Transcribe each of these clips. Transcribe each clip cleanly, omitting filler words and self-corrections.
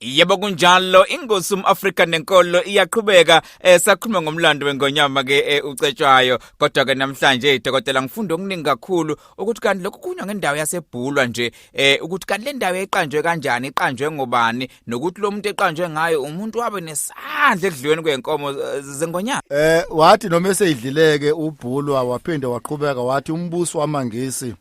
Yebo kunjalo ingosi umAfrika nenkolo iyaqhubeka sakhuluma ngomlando wengonyama ke ucetshwayo kodwa ke namhlanje dokotela ngifunda okuningi kakhulu ukuthi kanti lokhu kunywa ngendawo yaseBhulwa nje ukuthi kanti le ndawo eqanjwe kanjani iqanjwe ngobani nokuthi lo muntu eqanjwe ngayo umuntu wabe nesandla ekudliweni kwenkomo zengonyama wathi noma eseyidlileke uBhulwa waphinde waqhubeka wathi umbuso wamaNgisi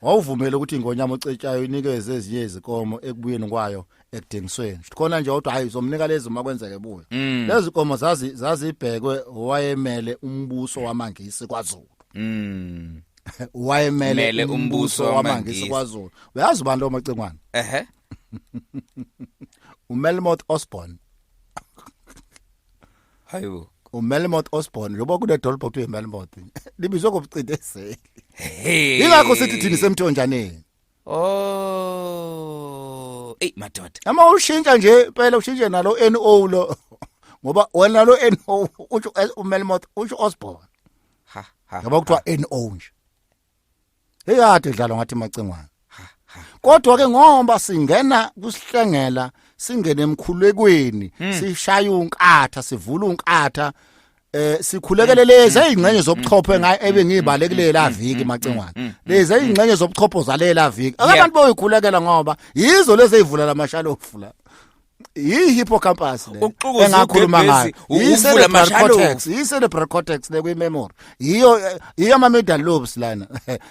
wawuvumela ukuthi ingonyama ocetshayo inikeze ezinye izikomo ekubuyeni kwayo ekudingisweni khona nje kodwa hayi uzomnika lezi uma kwenzeke buyo lezi ikomo zazibhekwe wayemele umbuso wamaNgisi kwaZulu wayemele umbuso wamaNgisi kwaZulu uyazi ubani lo macengwana uMelmoth Osborne hayo uMelmoth Osborne yoba kune dolpho kuthiwa uMelmoth libizwe ngobucindezeli ingakho sithi thini semthonjaneni madoda ama ushintsha nje phela ushintshe nalo NO lo ngoba wena lo NO uthi uMelmoth uthi Osborne ngoba kuthiwa NO nje eyade idlalwa ngathi macengwana kodwa ke ngoba singena kusihlengela singene emkhulekweni sishaya unkatha sivula unkatha sikhulekele lezi ezingcenye zobuchopho ebengizibalekelela viki macengwana lezi ezingcenye zobuchopho zalela viki abantu boyikhulekela ngoba yizo lezi ezivula lamashalofu la hippocampus le engakhuluma ngayo cerebral cortex le kwimemory iyo ama medial lobes lana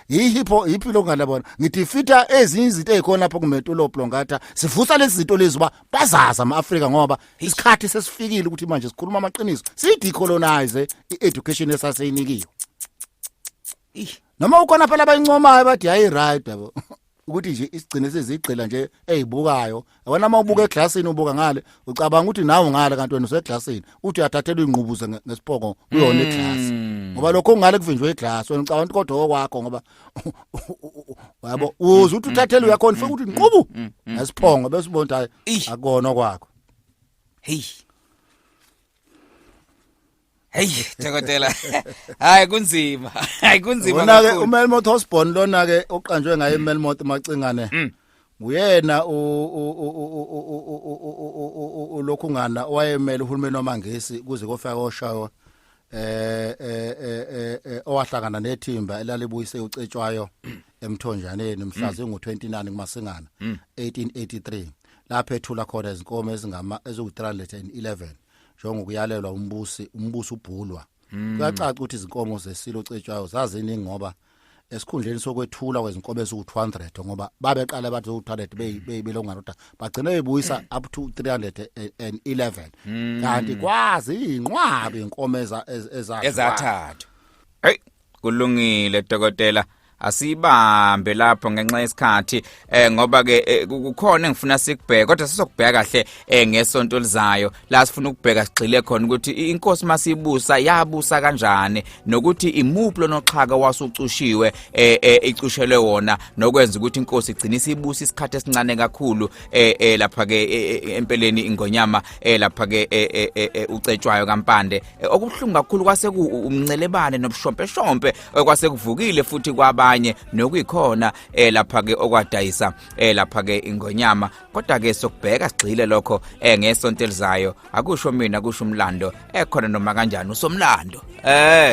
yiphilo ngalabona ngithi fita ezinye izinto ezikhona lapho kumetulo oblongata sivusa lezi zinto lezi ba bazaza amaAfrika ngoba isikhathi sesifikile ukuthi manje sikhuluma amaqiniso sidecolonize i-education esaseyinikiwe noma ukhona phela abayincomayo bathi hayi right yabo ukuthi nje isigcine sezigqila nje ezibukayo wena uma ubuka eglassini ubuka ngale ucabanga ukuthi nawe ngale kanti wena useglassini uthi uyathathela ingqubuze ngesipoko kuyona eglass ngoba lokho ngale kuvinjwe eglass wena ucabanga ukuthi kodwa okwakho ngoba yabo uze uthi uthathele uyakhona ufike ukuthi ngqubu ngesiphongo bese ubona hayi akona okwakho hey dokotela hayi kunzima wona ke uMelmoth Osborne lona ke oqanjwe ngaye uMelmoth macingane uyena lokhu ngana wayemele uhulumeni wamaNgisi kuze kofika oshayo owahlangana nethimba elalibuyise ucetshwayo emthonjaneni mhla zingu29 kuMasingana 1883 lapho ethula khona izinkomo eziwu311 njengokuyalelwa umbuso uBhulwa kuyacaca ukuthi izinkomo zesilo ocetshwayo zaziningi ngoba esikhundleni sokwethula kwezinkomo eziwu200 ngoba babeqala bathi u200 belongana kodwa bagcina bebuyisa up to 311 kanti kwazi inqwabi inkomo ezathathu hey kulungile dokotela asibambe lapho ngenxa yesikhathi ngoba ke kukhona engifuna sikubheke kodwa sisokubheka kahle ngesonto lizayo la sifuna ukubheka sigxile khona ukuthi inkosi masibusa yabusa kanjani nokuthi imuphi lonoxhaka wasucushiwe icushelwe wona nokwenza ukuthi inkosi igcina isibusa isikhathi esincane kakhulu lapha ke empeleni ingonyama lapha ke ucetshwayo kaMpande okubuhlungu kakhulu kwase umncelebane nobushompe kwase kuvukile futhi kwaba nokuyikhona lapha ke okwadayisa lapha ke ingonyama kodwa ke sokubheka sigxile lokho ngesonto elizayo akusho mina kusho umlando ekhona noma kanjani usomlando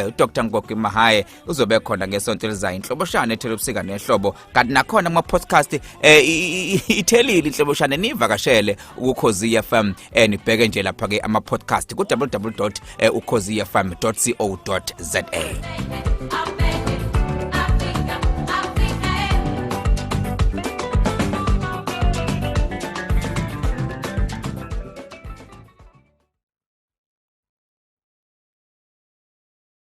uDr Ngogi Mahaye uzobe khona ngesonto elizayo inhloboshane ethelebusika nehlobo kanti nakhona ama podcast ithelile inhloboshane nivakashele uKhozi FM nibheke nje lapha ke ama podcast ku www.ukhozifm.co.za